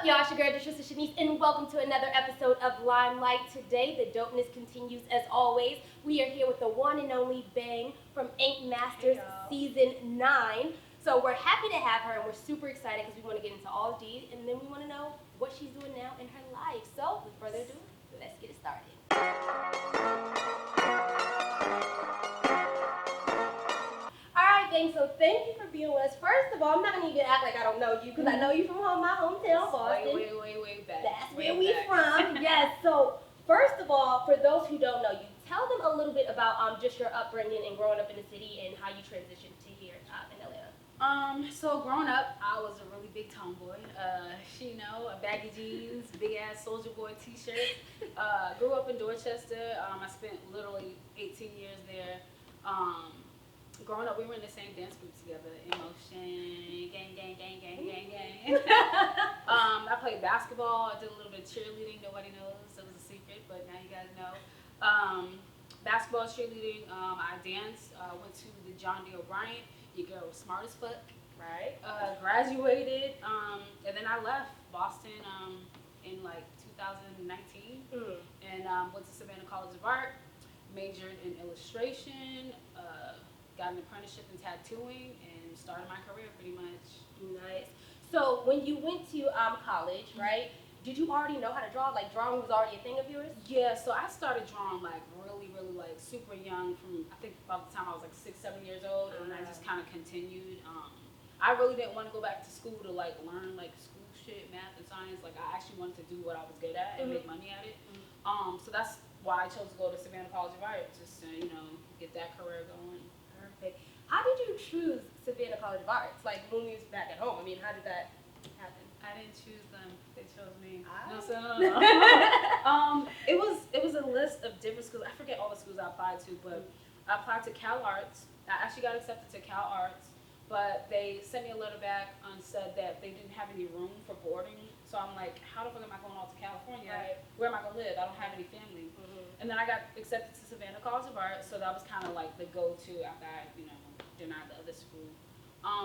up, y'all? It's your girl, Shanice, and welcome to another episode of Limelight. Today, the dopeness continues as always. We are here with the one and only Bang from Ink Masters Season 9. So we're happy to have her, and we're super excited because we want to get into all D, and then we want to know what she's doing now in her life. So, with further ado, let's get it started. So thank you for being with us. First of all, I'm not gonna even act like I don't know you because I know you from my hometown, Boston. Way back. That's where we from. Yes. So first of all, for those who don't know you, tell them a little bit about just your upbringing and growing up in the city and how you transitioned to here in Atlanta. So growing up, I was a really big tomboy. Baggy jeans, big ass Soldier Boy t-shirt. Grew up in Dorchester. I spent literally 18 years there. Growing up, we were in the same dance group together. Emotion, gang. I played basketball. I did a little bit of cheerleading. Nobody knows. It was a secret, but now you guys know. Basketball, cheerleading. I danced. Went to the John D. O'Brien. Your girl was smart as fuck. Right. Graduated. And then I left Boston in like 2019. And went to Savannah College of Art. Majored in illustration. Got an apprenticeship in tattooing and started my career pretty much. Nice. So when you went to college, right? Did you already know how to draw? Like drawing was already a thing of yours? Yeah. So I started drawing like really like super young. From I think about the time I was like 6, 7 years old, and I just kind of continued. I really didn't want to go back to school to like learn like school shit, math and science. Like I actually wanted to do what I was good at and make money at it. So that's why I chose to go to Savannah College of Art, just to get that career going. Perfect. How did you choose Savannah College of Arts? Like when we was back at home. I mean, how did that happen? I didn't choose them; they chose me. No. It was a list of different schools. I forget all the schools I applied to, but I applied to Cal Arts. I actually got accepted to Cal Arts, but they sent me a letter back and said that they didn't have any room for boarding. So I'm like, how the fuck am I going out to California? Right. Where am I gonna live? I don't have any family. And then I got accepted to Savannah College of Art, so that was kind of like the go-to after I, denied the other school.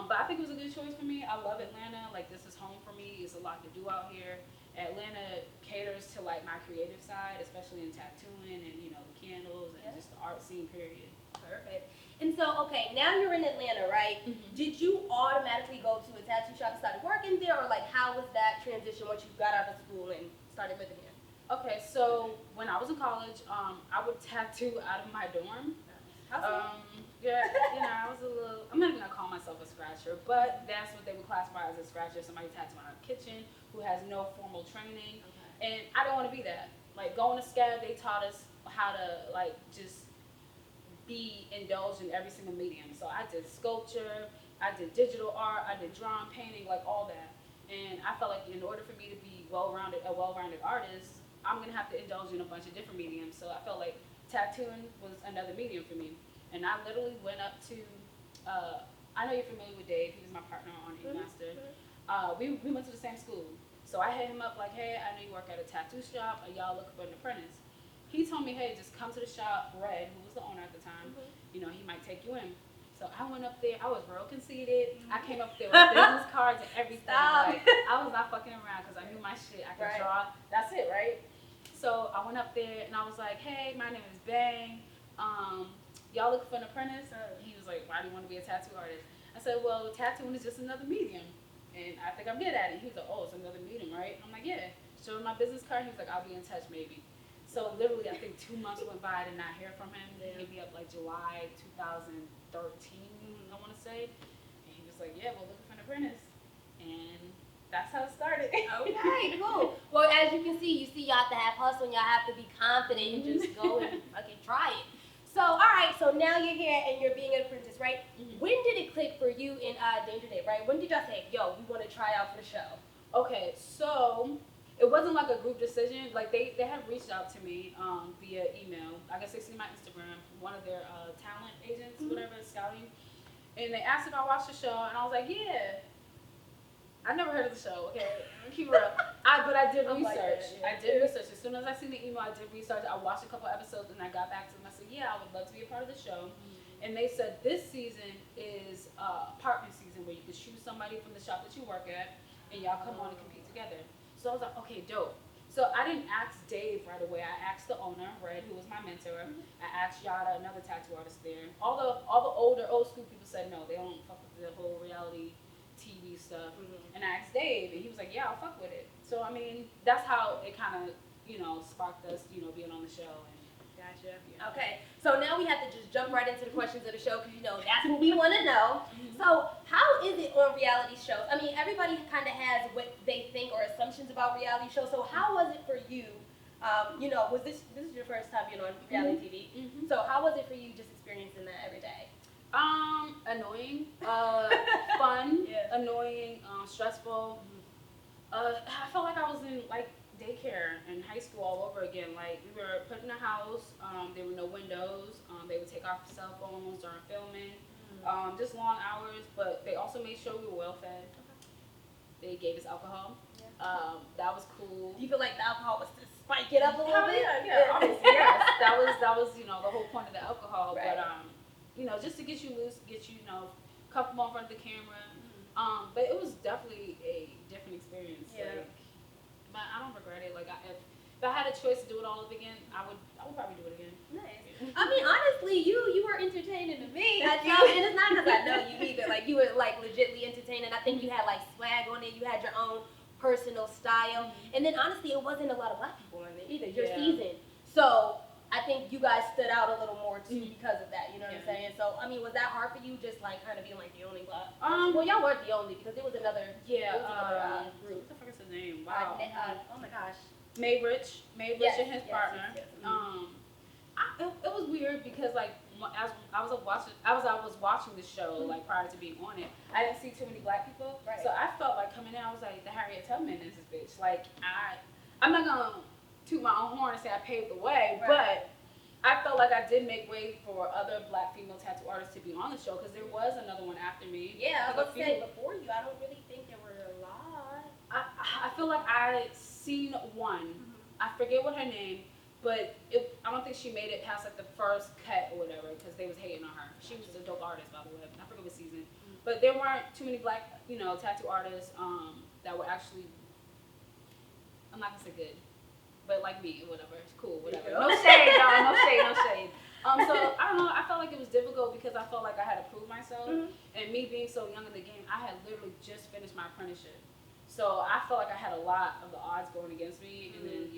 But I think it was a good choice for me. I love Atlanta. Like, this is home for me. It's a lot to do out here. Atlanta caters to like my creative side, especially in tattooing and the candles and just the art scene. Period. Perfect. And so, okay, now you're in Atlanta, right? Did you automatically go to a tattoo shop and started working there, or like how was that transition once you got out of school and started living here? Okay, so when I was in college, I would tattoo out of my dorm. I was a little, I'm not even gonna call myself a scratcher, but that's what they would classify as a scratcher, somebody tattooing out of the kitchen who has no formal training. And I don't want to be that. Like going to SCAD, they taught us how to like just be indulged in every single medium. So I did sculpture, I did digital art, I did drawing, painting, like all that. And I felt like in order for me to be a well-rounded artist, I'm gonna have to indulge in a bunch of different mediums. So I felt like tattooing was another medium for me. And I literally went up to, I know you're familiar with Dave, he was my partner on Ink Master. We went to the same school. So I hit him up like, hey, I know you work at a tattoo shop, are y'all looking for an apprentice? He told me, hey, just come to the shop. Red, who was the owner at the time, he might take you in. So I went up there, I was real conceited. I came up there with business cards and everything. Like, I was not fucking around because I knew my shit, I could draw, that's it, right? So I went up there and I was like, hey, my name is Bang. Y'all looking for an apprentice? He was like, why do you want to be a tattoo artist? I said, well, tattooing is just another medium. And I think I'm good at it. He was like, oh, it's another medium, right? I'm like, yeah. Showed him my business card. He was like, I'll be in touch maybe. So literally, I think 2 months went by. I did not hear from him. He hit me up like July 2013, I want to say. And he was like, yeah, we're looking for an apprentice. And that's how it started. Okay, cool. Well, as you can see, y'all have to have hustle and y'all have to be confident and just go and fucking try it. So, all right, so now you're here and you're being an apprentice, right? When did it click for you in Danger Day, right? When did y'all say, yo, we want to try out for the show? Okay, so it wasn't like a group decision. Like they had reached out to me via email. I guess they see my Instagram, one of their talent agents, whatever, scouting. And they asked if I watched the show, and I was like, yeah. I never heard of the show, okay? Keep it real. But I did research. I did research. As soon as I seen the email, I did research. I watched a couple episodes, and I got back to them. I said, yeah, I would love to be a part of the show. And they said this season is partner season where you can choose somebody from the shop that you work at, and y'all come on and compete together. So I was like, okay, dope. So I didn't ask Dave right away. I asked the owner, Red, who was my mentor. I asked Yada, another tattoo artist there. All the older, old school people said no, they don't fuck with the whole reality TV stuff. And I asked Dave, and he was like, yeah, I'll fuck with it. So I mean, that's how it kind of, sparked us, being on the show. Gotcha. Okay, so now we have to just jump right into the questions of the show because that's what we want to know. So how is it on reality shows? I mean, everybody kind of has what they think or assumptions about reality shows. So how was it for you? Was this is your first time being on reality TV? So how was it for you just experiencing that every day? Annoying, fun, annoying, stressful. I felt like I was in daycare in high school all over again. Like, we were put in a house, there were no windows, they would take off cell phones during filming, just long hours, but they also made sure we were well fed. They gave us alcohol. That was cool. Do you feel like the alcohol was to spike it up a little bit? Yeah, obviously, yes. That was the whole point of the alcohol. Right. But just to get you loose, get you comfortable in front of the camera. But it was definitely a different experience. Yeah. But I don't regret it. Like, if I had a choice to do it all over again, I would probably do it again. Nice. I mean, honestly, you were entertaining to me. And it's not because I know you either. Like, you were legitly entertaining. I think you had swag on it. You had your own personal style. And then honestly, it wasn't a lot of black people on it either. Your season. So I think you guys stood out a little more too because of that. You know what I'm saying? So I mean, was that hard for you? Just kind of being the only black. Well, y'all weren't the only because there was another. Group. What the fuck is his name? Wow. Oh my gosh. May Rich and his partner. Yes. It was weird because as I was watching the show prior to being on it, I didn't see too many black people. Right. So I felt like coming in, I was like, the Harriet Tubman is this bitch. I'm not gonna toot my own horn and say I paved the way, but I felt like I did make way for other black female tattoo artists to be on the show because there was another one after me. Yeah, I was gonna say before you, I don't really think there were a lot. I feel like I seen one. I forget what her name, but I don't think she made it past the first cut or whatever because they was hating on her. She was a dope artist, by the way. I forget what season, but there weren't too many black tattoo artists that were actually. I'm not gonna say good, but like me, whatever. It's cool, whatever. No shade, y'all. No shade. So I don't know. I felt like it was difficult because I felt like I had to prove myself, and me being so young in the game, I had literally just finished my apprenticeship. So I felt like I had a lot of the odds going against me, and then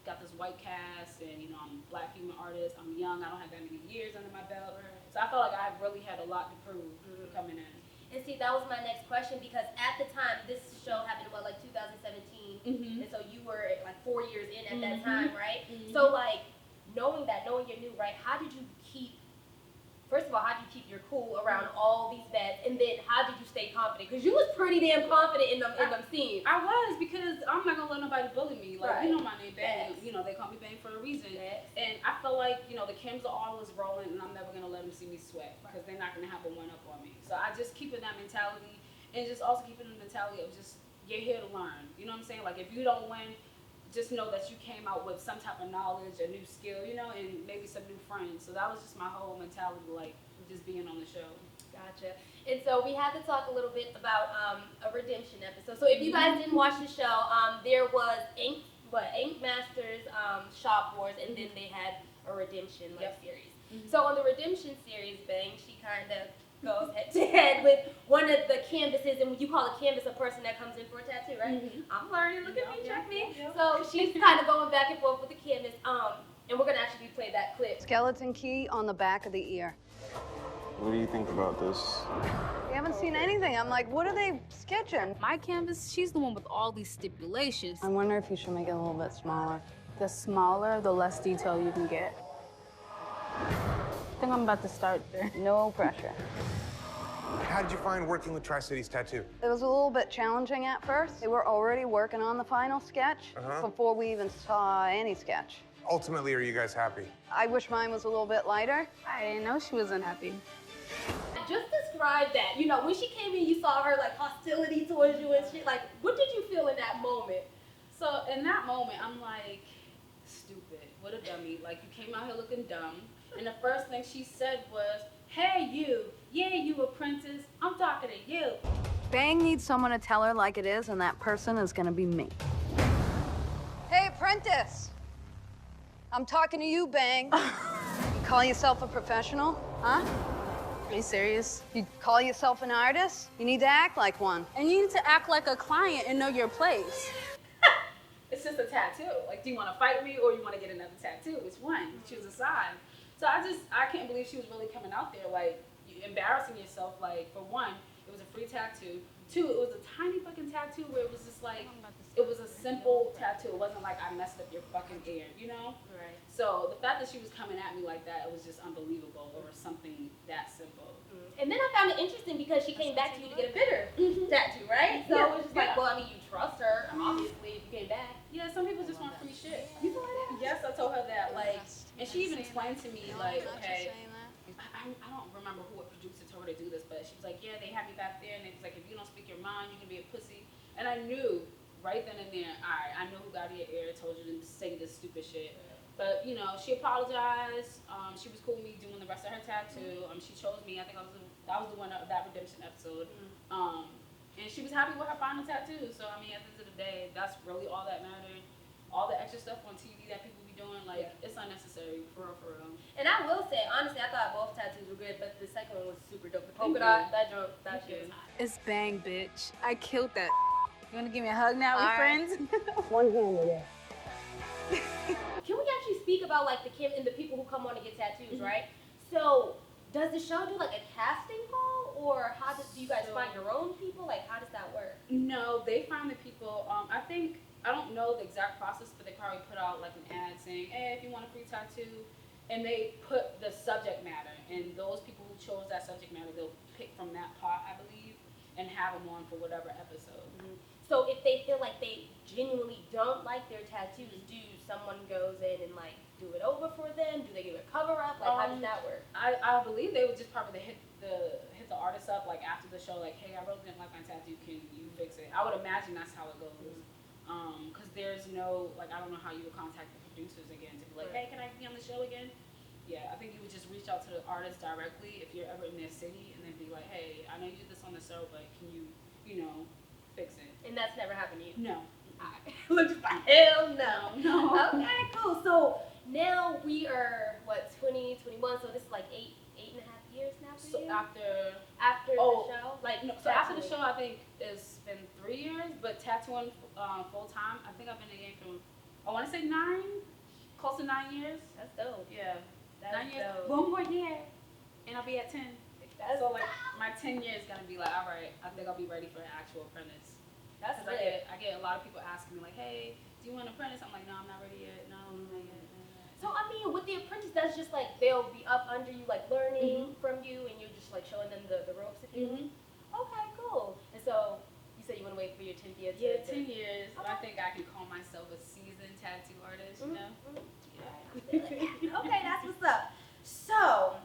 got this white cast, and I'm a black female artist. I'm young. I don't have that many years under my belt, so I felt like I really had a lot to prove coming in. And see, that was my next question because at the time, this show happened in 2017, and so you were 4 years in at that time, right? So knowing you're new, right? How did you keep? First of all, how did you keep your cool around all these vets, and then how did you stay confident? Because you was pretty damn confident in them scenes. I was, because I'm not gonna let nobody bully me. My name Bang. They call me Bang for a reason. And I feel like the cameras are always rolling, and I'm never gonna let them see me sweat because they're not gonna have a one up on me. So I just keep in that mentality, and just also keeping the mentality of just you're here to learn. You know what I'm saying? If you don't win, just know that you came out with some type of knowledge, a new skill, and maybe some new friends. So that was just my whole mentality, just being on the show. Gotcha. And so we had to talk a little bit about a redemption episode. So if you guys didn't watch the show, there was Ink Masters, Shop Wars, and then they had a redemption series. So on the redemption series, Bang, she kind of goes head to head with one of the canvases, and you call a canvas a person that comes in for a tattoo, right? I'm learning. Look at me, check me. So she's kind of going back and forth with the canvas, and we're gonna actually play that clip. Skeleton key on the back of the ear. What do you think about this? We haven't seen anything. I'm like, what are they sketching? My canvas, she's the one with all these stipulations. I wonder if you should make it a little bit smaller. The smaller, the less detail you can get. I think I'm about to start there. No pressure. How did you find working with Tri-Cities Tattoo? It was a little bit challenging at first. They were already working on the final sketch before we even saw any sketch. Ultimately, are you guys happy? I wish mine was a little bit lighter. I didn't know she was unhappy. Just describe that. When she came in, you saw her hostility towards you and shit. What did you feel in that moment? So in that moment, I'm like, stupid. What a dummy. You came out here looking dumb. And the first thing she said was, hey, you. Yeah, you apprentice. I'm talking to you. Bang needs someone to tell her like it is, and that person is gonna be me. apprentice. I'm talking to you, Bang. You call yourself a professional, huh? Are you serious? You call yourself an artist? You need to act like one. And you need to act like a client and know your place. It's just a tattoo. Like, do you want to fight me or you want to get another tattoo? Which one? You choose a side. So I can't believe she was really coming out there, like, embarrassing yourself. Like, for one, it was a free tattoo. Two, it was a tiny fucking tattoo where it was just like, it was a simple tattoo. It wasn't like I messed up your fucking ear, you know? Right. So the fact that she was coming at me like that, it was just unbelievable over something that simple. And then I found it interesting because she came back to you to get a bigger tattoo, right? So it was just like, well, I mean, you trust her, obviously, if you came back. Yeah, some people just want free shit. You told her that? Yes, I told her that. Like, and she even explained to me, like, okay, I don't remember what producer told her to do this, but she was like, yeah, they had me back there, and it was like, if you don't speak your mind, you can be a pussy. And I knew right then and there, all right, I know who got in your ear, told you to say this stupid shit. But, you know, she apologized. She was cool with me doing the rest of her tattoo. She chose me. I think I was the winner of that redemption episode. And she was happy with her final tattoo. So, I mean, at the end of the day, that's really all that mattered. All the extra stuff on TV that people be doing, like, it's unnecessary, for real, for real. And I will say, honestly, I thought both tattoos were good, but the second one was super dope. The polka dot, that shit was hot. It's Bang, bitch. I killed that. You wanna give me a hug now? We All right. friends? One hand with it. Can we actually speak about like the people who come on to get tattoos, right? So does the show do like a casting call, or do you guys find your own people? Like, how does that work? No, they find the people. I don't know the exact process, but they probably put out like an ad saying, hey, if you want a free tattoo, and they put the subject matter, and those people who chose that subject matter, they'll pick from that part, I believe, and have them on for whatever episode. So if they feel like they genuinely don't like their tattoos, do someone goes in and like do it over for them? Do they give a cover up? Like, how does that work? I believe they would just probably hit the artist up like after the show, like, hey, I really didn't like my tattoo, can you fix it? I would imagine that's how it goes. Because there's no, like, I don't know how you would contact the producers again to be like, hey, can I be on the show again? Yeah, I think you would just reach out to the artist directly if you're ever in their city, and then be like, hey, I know you did this on the show, but can you, fix it? And that's never happened to you? No. Looks like hell no. No. Okay, cool. So now we are, 2021, so this is like eight and a half years now for So you? after After the show? Like, No, so after the show, I think it's been 3 years, but tattooing full time, I think I've been in the game for, I want to say close to 9 years. That's dope. Yeah, That's 9 years. dope. One more year, and I'll be at 10. That's So like my 10 years is gonna be like, all right, I think I'll be ready for an actual apprentice. That's Cause lit. I get a lot of people asking me like, hey, do you want an apprentice? I'm like, no, I'm not ready yet. No, I'm not yet. So I mean, with the apprentice, that's just like they'll be up under you, like learning from you, and you're just like showing them the ropes, if you will. Okay, cool. And so you said you want to wait for your 10th year. Yeah, 10 years. I think I can call myself a seasoned tattoo artist. You know. Yeah. Okay, that's what's up. So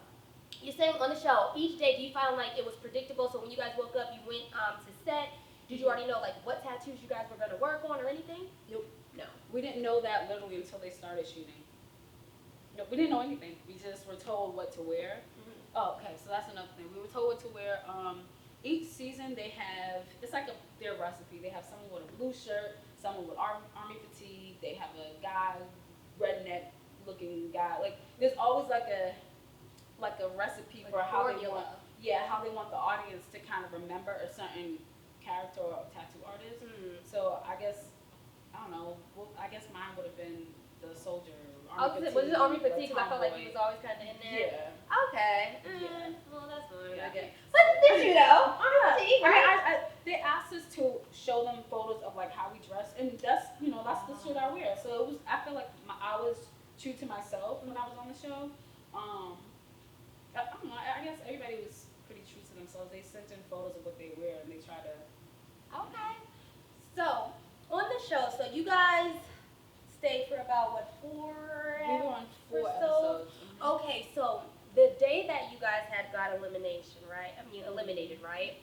you're saying on the show, each day, do you find like it was predictable? So when you guys woke up, you went to set. Did you already know like what tattoos you guys were gonna work on or anything? Nope. No. We didn't know that literally until they started shooting. No, we didn't know anything. We just were told what to wear. Oh, okay, so that's another thing. We were told what to wear. Each season they have, it's like their recipe. They have someone with a blue shirt, someone with army fatigue. They have a guy, redneck looking guy. Like there's always like a recipe for how they want. Yeah, how they want the audience to kind of remember a certain character or tattoo artist. So I guess, I don't know. Well, I guess mine would have been the soldier. Was it army fatigue? Because I felt like he was always kind of in there. Yeah. Okay. Yeah. Well, that's fine. Yeah. I guess. But did you though? Army fatigue, right? I they asked us to show them photos of like how we dress, and that's that's the shit I wear. So it was. I feel like I was true to myself when I was on the show. I don't know. I guess everybody was pretty true to themselves. They sent in photos of what they wear, and they try to. Okay. So on the show, so you guys stayed for about what, 4? We were on 4 or so? episodes. Okay, so the day that you guys had got elimination, right? I mean, eliminated, right?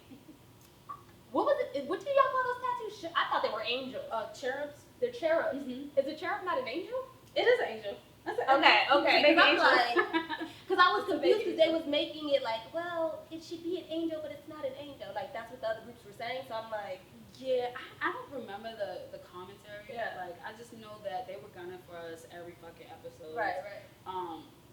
What was it? What did y'all call those tattoos? I thought they were angels. Cherubs. They're cherubs. Mhm. Is a cherub not an angel? It is an angel. Okay. It's a baby Because I'm angel. like, because I was It's a confused baby because they was making it like, well, it should be an angel, but it's not an angel. Like that's what the other groups were saying. So I'm like, Yeah, I don't remember the commentary. Yeah. Like I just know that they were gonna fucking episodes. Right.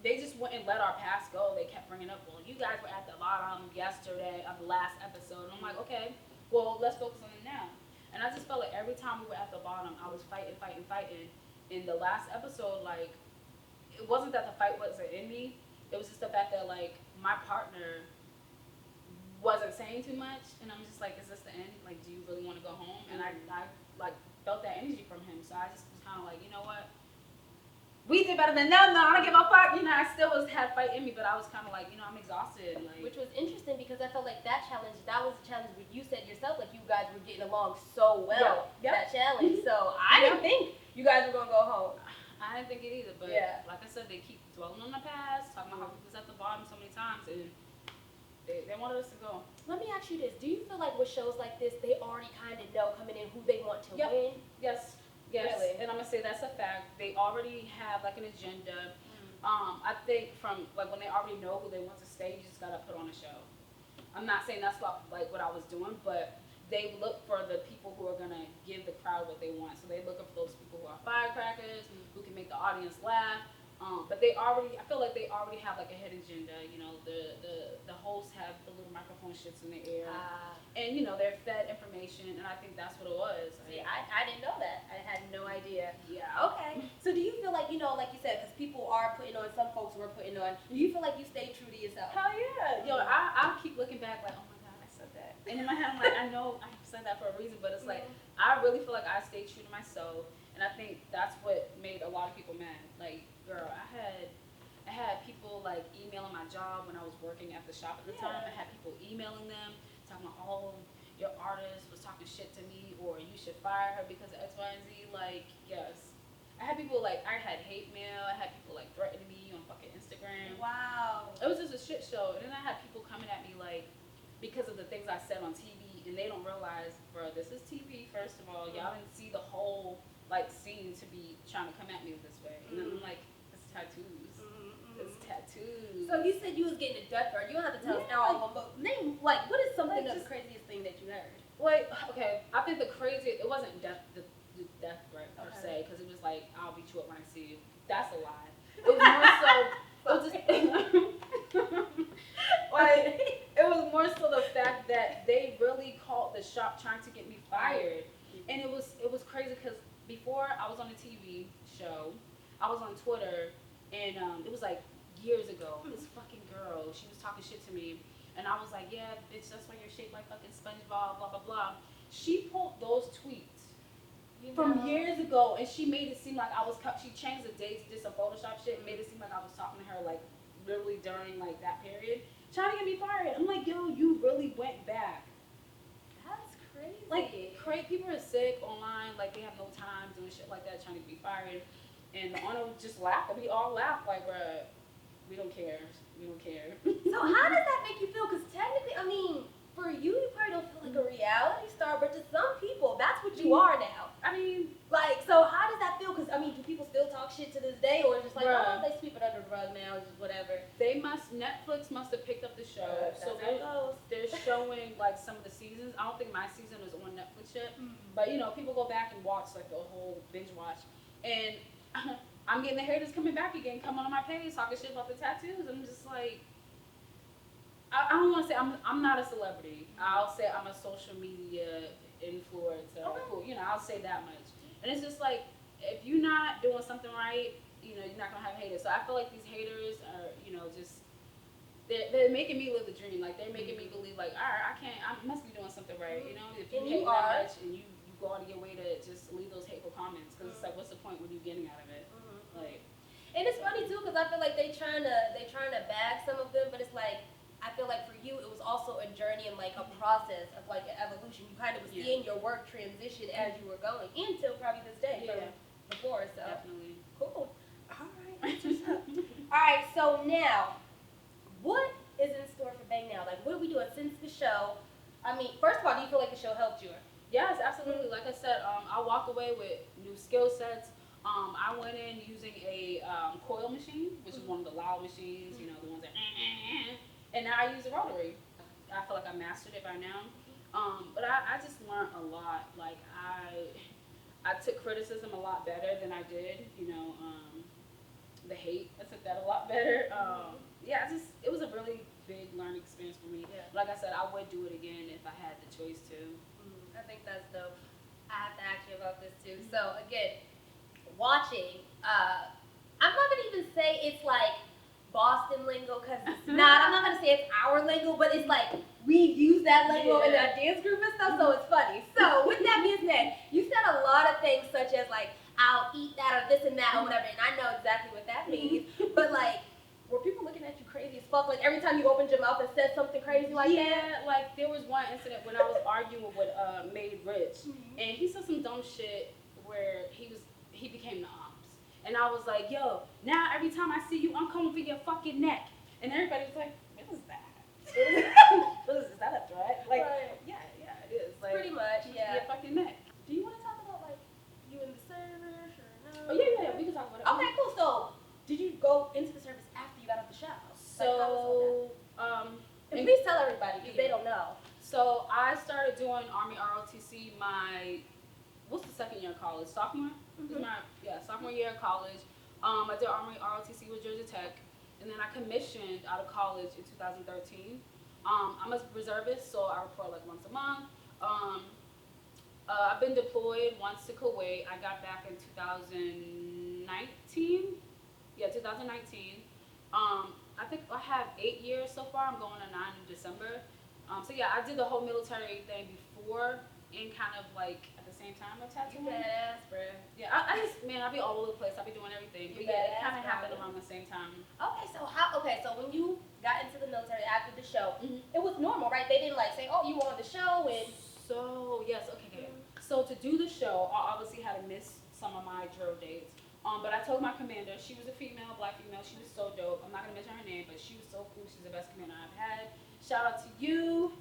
They just wouldn't let our past go. They kept bringing up, well, you guys were at the bottom yesterday of the last episode. And I'm like, okay, well, let's focus on it now. And I just felt like every time we were at the bottom, I was fighting. In the last episode, like, it wasn't that the fight wasn't in me. It was just the fact that, like, my partner wasn't saying too much. And I'm just like, is this the end? Like, do you really want to go home? And I like, felt that energy from him. So I just was kind of like, you know what? We did better than them, though. I don't give a fuck. You know, I still had fight in me, but I was kind of like, you know, I'm exhausted. Like, which was interesting because I felt like that was a challenge where you said yourself, like, you guys were getting along so well, that challenge. So I didn't think you guys were going to go home. I didn't think it either, but like I said, they keep dwelling on the past, talking about how we was at the bottom so many times, and they wanted us to go. Let me ask you this. Do you feel like with shows like this, they already kind of know coming in who they want to win? Yes. Really? And I'm going to say that's a fact. They already have, like, an agenda. I think from, like, when they already know who they want to stay, you just got to put on a show. I'm not saying that's what I was doing, but they look for the people who are going to give the crowd what they want. So they're looking for those people who are firecrackers, who can make the audience laugh. But I feel like they already have, like, a hidden agenda. You know, the hosts have the little microphone shits in the air. And, you know, they're fed information, and I think that's what it was. See, I didn't know that. I had no idea. Yeah. Okay. So do you feel like, you know, like you said, because people are putting on, some folks were putting on, do you feel like you stayed true to yourself? Hell yeah. Yo, I'll keep looking back like, oh my God, I said that. And in my head, I'm like, I know I said that for a reason, but it's like, I really feel like I stayed true to myself, and I think that's what made a lot of people mad. Like, girl, I had people, like, emailing my job when I was working at the shop at the time. I had people emailing them, talking about, oh, your artist was talking shit to me, or you should fire her because of X, Y, and Z. Like, yes. I had people, like, I had hate mail. I had people, like, threatening me on fucking Instagram. Wow. It was just a shit show. And then I had people coming at me, like, because of the things I said on TV, and they don't realize, bro, this is TV, first of all. Y'all didn't see the whole, like, scene to be trying to come at me this way. And then I'm like, it's tattoos. It's tattoos. So you said you was getting a death threat. You don't have to tell us all of them, but name, like, what is something of the craziest thing that you heard? Like, okay, I think the craziest, it wasn't the death threat per se, because it was like, I'll beat you up when I see you. That's a lie. It was more so, it was just, like, it was more so the fact that they really called the shop trying to get me fired. And it was crazy because before I was on a TV show, I was on Twitter, and it was like years ago. This fucking girl, she was talking shit to me, and I was like, yeah, bitch, that's why you're shaped like fucking SpongeBob, blah, blah, blah. She pulled those tweets from years ago, and she made it seem like I was, she changed the dates, did some Photoshop shit, and made it seem like I was talking to her, like, literally during, like, that period, trying to get me fired. I'm like, yo, you really went back. That's crazy. Like, people are sick online, like, they have no time doing shit like that, trying to be fired. And the owner just laughed, and we all laughed, like, bruh, we don't care. We don't care. So how does that make you feel? Because technically, I mean, for you, you probably don't feel like a reality star, but to some people, that's what you are now. I mean, like, so how does that feel? Because, I mean, do people still talk shit to this day, or just like, oh, they sweep it under the rug now, just whatever? Netflix must have picked up the show. So they're showing, like, some of the seasons. I don't think my season is on Netflix yet. But, you know, people go back and watch, like, the whole binge watch. And I'm getting the haters coming back again, coming on my page, talking shit about the tattoos. I'm just like, I don't want to say I'm not a celebrity. I'll say I'm a social media influencer. Okay. You know, I'll say that much. And it's just like, if you're not doing something right, you know, you're not gonna have haters. So I feel like these haters are, you know, just they're making me live the dream. Like, they're making me believe, like, all right, I must be doing something right. You know, if you hate that much and you go out of your way to just leave those hateful comments, because it's like, what's the point? What are you getting out of it? Like, and it's funny too, because I feel like they trying to bag some of them, but it's like, I feel like for you, it was also a journey and like a process of like an evolution. You kind of was seeing your work transition as you were going, until probably this day from before. So definitely. Cool. All right. That's what's up. All right. So now, what is in store for Bang now? Like, what are we doing since the show? I mean, first of all, do you feel like the show helped you? Yes, absolutely. Like I said, I walked away with new skill sets. I went in using a coil machine, which is one of the loud machines, you know, the ones that, and now I use a rotary. I feel like I mastered it by now. But I just learned a lot. Like, I took criticism a lot better than I did, you know. the hate. I took that a lot better. Yeah, it was a really big learning experience for me. Yeah. Like I said, I would do it again if I had the choice to. I think that's dope. I have to ask you about this too. So again, watching, I'm not gonna even say it's like Boston lingo because it's not. I'm not gonna say it's our lingo, but it's like we use that lingo in our dance group and stuff, so it's funny. So with that being said, you said a lot of things such as like I'll eat that or this and that or whatever, and I know exactly what that means. But like, were people looking at you crazy as fuck? Like every time you opened your mouth and said something crazy like that? Yeah, like there was one incident when I was arguing with Made Rich, and he said some dumb shit where he became the ops, and I was like, yo, now every time I see you, I'm coming for your fucking neck, and everybody was like, what is that? Is that a threat? Like, Right. yeah, it is. Like, Pretty much, yeah. Your fucking neck. Do you want to talk about like you in the service or no? Oh yeah, we can talk about it. Okay, cool. So, did you go into the service after you got out the show? So, and please tell everybody because they don't know. So I started doing Army ROTC what's the second year of college? Sophomore? Sophomore year of college. I did Army ROTC with Georgia Tech, and then I commissioned out of college in 2013. I'm a reservist, so I report like once a month. I've been deployed once to Kuwait. I got back in 2019. Yeah, 2019. I think I have 8 years so far. I'm going to 9 in December. So yeah, I did the whole military thing before and kind of like at the same time of tattooing. You badass, bro. Yeah, I be all over the place. I be doing everything. But yeah, it kind of happened around the same time. Okay, so when you got into the military after the show, it was normal, right? They didn't like say, oh, you were on the show and. So yes, okay. So to do the show, I obviously had to miss some of my drill dates. But I told my commander, she was a female, black female. She was so dope. I'm not gonna mention her name, but she was so cool. She's the best commander I've had. Shout out to you.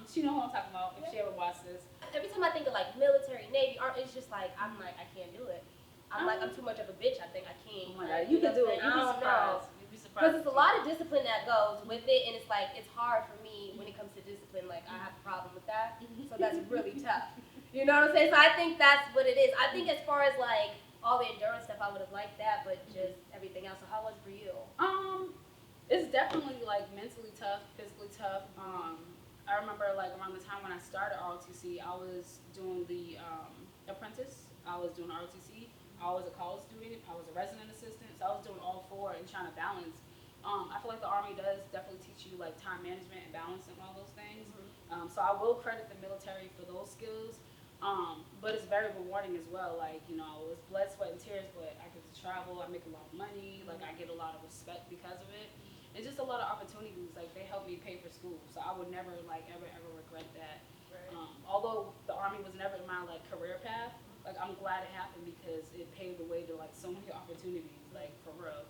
She know who I'm talking about if she ever watched this. Every time I think of like military, Navy, it's just like I'm like I can't do it. I'm too much of a bitch. I think I can't. Oh my God, you can do it. I don't know. You'd be surprised. Because it's a lot of discipline that goes with it, and it's like it's hard for me when it comes to discipline. Like I have a problem with that, so that's really tough. You know what I'm saying? So I think that's what it is. I think as far as like all the endurance stuff, I would have liked that, but just everything else. So how was it for you? It's definitely like mentally tough, physically tough. I remember like around the time when I started ROTC, I was doing the apprentice. I was doing ROTC. I was a college student. I was a resident assistant. So I was doing all four and trying to balance. I feel like the Army does definitely teach you like time management and balance and all those things. So I will credit the military for those skills. But it's very rewarding as well. Like, you know, it's blood, sweat, and tears, but I get to travel. I make a lot of money. Like, I get a lot of respect because of it. It's just a lot of opportunities. Like, they help me pay for school. So I would never, like, ever regret that. Right. Although the Army was never my, like, career path, like, I'm glad it happened because it paved the way to, like, so many opportunities, like, for real.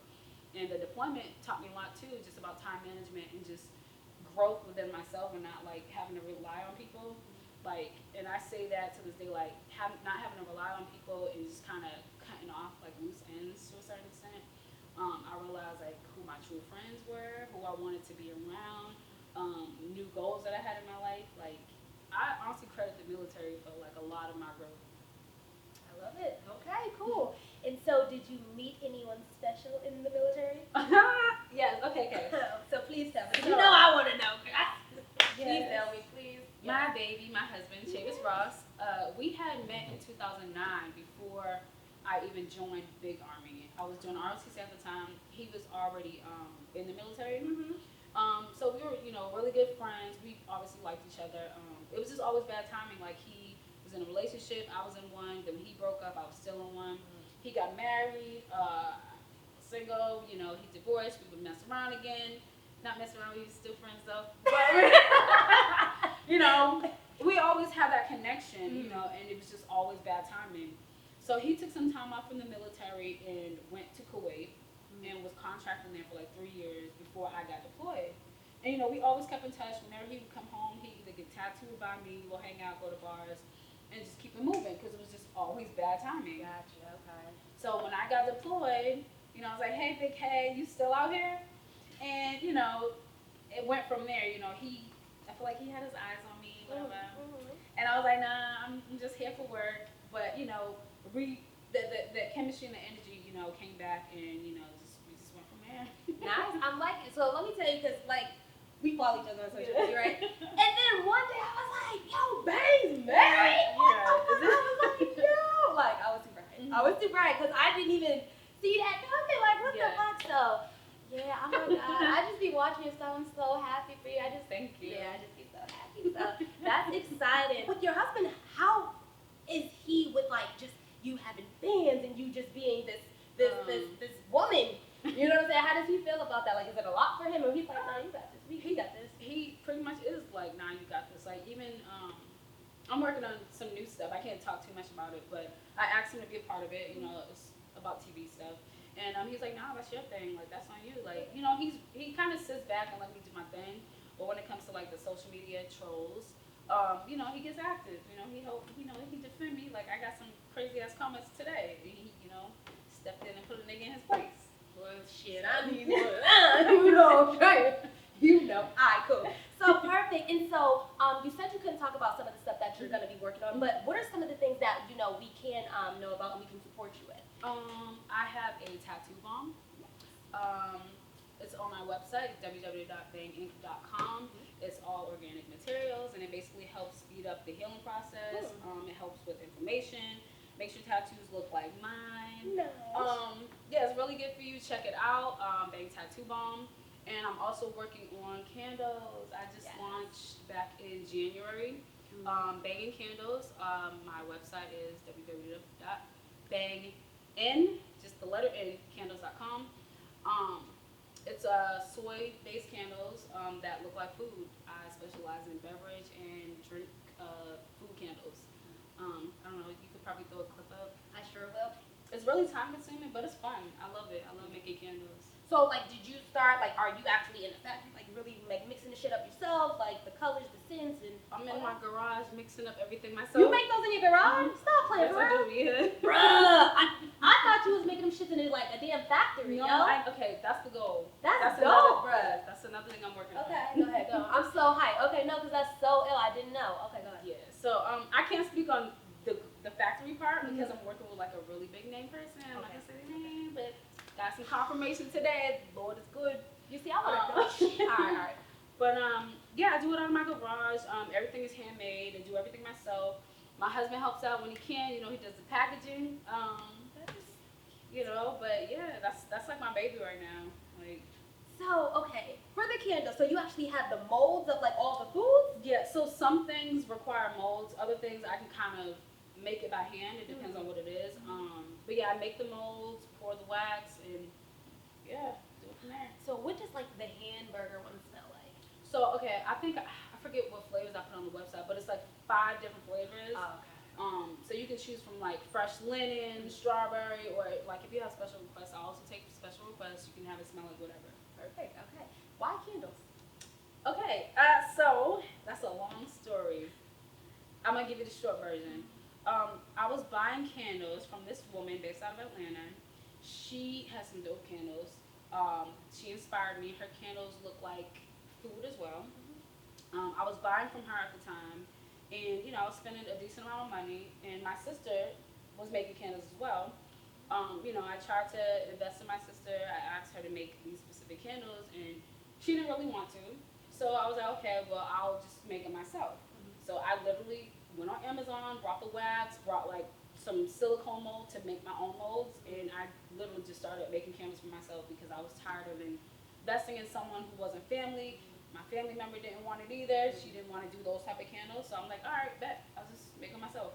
And the deployment taught me a lot, too, just about time management and just growth within myself and not, like, having to rely on people. Like, and I say that to this day, like, not having to rely on people and just kind of cutting off, like, loose ends to a certain extent. I realized, like, who my true friends were, who I wanted to be around, new goals that I had in my life. Like, I honestly credit the military for, like, a lot of my growth. I love it. Okay, cool. And so, did you meet anyone special in the military? Yes, okay. So please tell me. So, You know I want to know. Please tell me, please. My baby, my husband, Chavis Ross, we had met in 2009 before I even joined Big Army. I was doing ROTC at the time. He was already in the military. So we were, you know, really good friends. We obviously liked each other. It was just always bad timing. Like, he was in a relationship. I was in one. Then he broke up. I was still in one. He got married, single. You know, he divorced. We would mess around again. Not mess around. We were still friends, though. But, you know, we always had that connection, you know, and it was just always bad timing. So he took some time off from the military and went to Kuwait and was contracting there for like 3 years before I got deployed. And, you know, we always kept in touch. Whenever he would come home, he'd either get tattooed by me, we'll hang out, go to bars, and just keep it moving because it was just always bad timing. Gotcha, okay. So when I got deployed, you know, I was like, hey, Big K, you still out here? And, you know, it went from there. You know, I feel like he had his eyes on me, whatever. And I was like, nah, I'm just here for work. But, you know, the chemistry and the energy, you know, came back, and you know, we just went from there. Nice. I'm liking it. So let me tell you, because like we follow each other on social media, right? And then one day I was like, yo, Bang's married. What the fuck? I was like, yo, like I was super hyped. I was super hyped because I didn't even see that coming. Like, what the fuck? So yeah, oh my god, I just be watching your stuff. I'm so happy for you. I just Thank you. Yeah, I just be so happy. So that's exciting. With your husband, how is he with like just you having fans and you just being this woman? You know what I'm saying? How does he feel about that? Like, is it a lot for him, or he's like, nah, you got this. He got this. He pretty much is like, nah, you got this. Like, even I'm working on some new stuff. I can't talk too much about it, but I asked him to be a part of it. You know, it's about TV stuff, and he's like, nah, that's your thing. Like, that's on you. Like, you know, he kind of sits back and let me do my thing. But when it comes to like the social media trolls, you know, he gets active. You know, he defend me. Like, I got some crazy ass comments today. He, you know, stepped in and put a nigga in his place. Well, shit, I need one. You know, right? You know, cool. So perfect. And so, you said you couldn't talk about some of the stuff that you're gonna be working on, but what are some of the things that you know we can know about and we can support you with? I have a tattoo bomb. It's on my website, www.banginc.com. It's all organic materials, and it basically helps speed up the healing process. It helps with inflammation. Makes your tattoos look like mine. Nice. Yeah, it's really good for you. Check it out. Bang Tattoo Bomb. And I'm also working on candles. I just launched back in January. Banging Candles. My website is www.bangin, just the letter N, candles.com. It's soy-based candles that look like food. I specialize in beverage and drink food candles. I don't know, you could probably throw a clip up. I sure will. It's really time consuming, but it's fun. I love it. I love making candles. So, like, did you start, like, are you actually in a factory, like, really, like, mixing the shit up yourself, like, the colors, the scents, and... I'm in my garage mixing up everything myself. You make those in your garage? Stop playing, Yes, I bro. do, yeah. Bruh, I thought you was making them shits in, like, a damn factory, No, yo. okay, that's the goal. That's another, dope, bruh. That's another thing I'm working on. Okay, go ahead, go. I'm so hyped. Okay, no, because that's so ill. I didn't know. Okay, go ahead. Yeah, so I can't speak on the factory part because I'm working with like a really big name person. I'm not gonna say their name, but got some confirmation today. Lord is good. You see, I want to know. All right. But yeah, I do it out of my garage. Everything is handmade. I do everything myself. My husband helps out when he can. You know, he does the packaging. You know, but yeah, that's like my baby right now. Like. So, okay, for the candles, so you actually have the molds of like all the foods? Yeah, so some things require molds, other things I can kind of make it by hand. It depends on what it is. But yeah, I make the molds, pour the wax, and yeah, do it from there. So what does like the hamburger one smell like? So, okay, I forget what flavors I put on the website, but it's like 5 different flavors. Oh, okay. So you can choose from like fresh linen, strawberry, or like if you have special requests, I also take special requests. You can have it smell like whatever. Perfect, okay. Why candles? Okay, so that's a long story. I'm gonna give you the short version. I was buying candles from this woman based out of Atlanta. She has some dope candles. She inspired me. Her candles look like food as well. I was buying from her at the time, and you know I was spending a decent amount of money. And my sister was making candles as well. You know, I tried to invest in my sister. I asked her to make these specific candles, and she didn't really want to. So I was like, okay, well, I'll just make it myself. So I literally went on Amazon, brought the wax, brought like some silicone mold to make my own molds, and I literally just started making candles for myself because I was tired of investing in someone who wasn't family. My family member didn't want it either. She didn't want to do those type of candles. So I'm like, all right, bet. I'll just make it myself.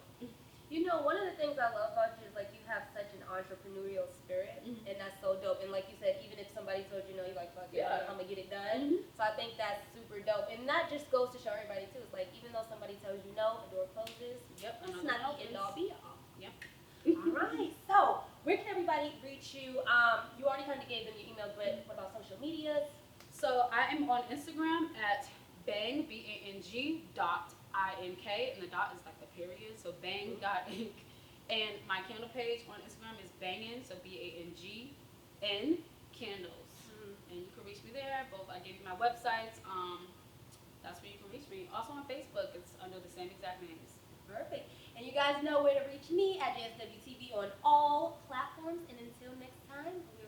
You know, one of the things I love about you is like you have such an entrepreneurial spirit, and that's so dope. And like you said, even if somebody told you no, you're like, fuck it, I'm gonna get it done. So I think that's super dope, and that just goes to show everybody too. It's like even though somebody tells you no, the door closes. Yep, It's not the end all be all. Yep. All right. So where can everybody reach you? You already kind of gave them your email, but what about social medias? So I am on Instagram at bang, BANG, .INK, and the dot is like the period, so bang.inc. And my candle page on Instagram is bangin, so BANGN candles. And you can reach me there. Both I gave you my websites. That's where you can reach me. Also on Facebook, it's under the same exact names. Perfect. And you guys know where to reach me at JSWTV on all until next time,